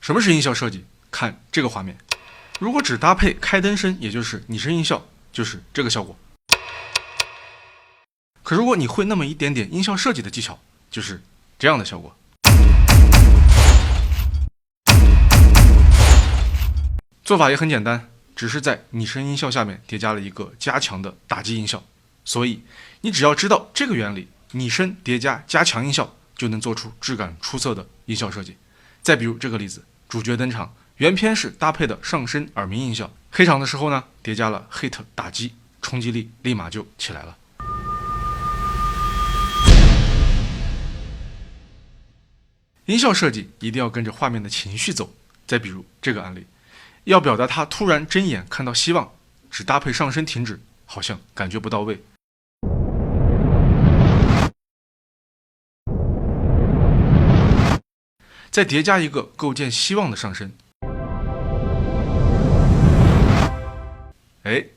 什么是音效设计？看这个画面，如果只搭配开灯声，也就是拟声音效，就是这个效果。可如果你会那么一点点音效设计的技巧，就是这样的效果。做法也很简单，只是在拟声音效下面叠加了一个加强的打击音效。所以你只要知道这个原理，拟声叠加加强音效，就能做出质感出色的音效设计。再比如这个例子，主角登场，原片是搭配的上升耳鸣音效，黑场的时候呢，叠加了 hit 打击，冲击力立马就起来了。音效设计一定要跟着画面的情绪走。再比如这个案例，要表达他突然睁眼看到希望，只搭配上升停止，好像感觉不到位。再叠加一个构建希望的上升，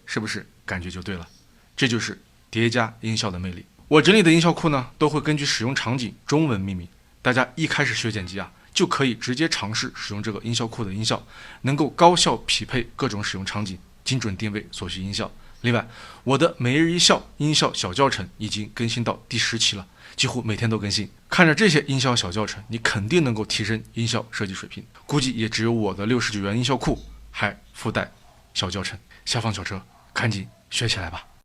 是不是感觉就对了？这就是叠加音效的魅力。我整理的音效库呢，都会根据使用场景中文命名，大家一开始学剪辑就可以直接尝试使用这个音效库的音效，能够高效匹配各种使用场景，精准定位所需音效。另外，我的每日一笑音效小教程已经更新到第10期了，几乎每天都更新。看着这些音效小教程，你肯定能够提升音效设计水平。估计也只有我的69元音效库还附带小教程。下方小车，赶紧学起来吧。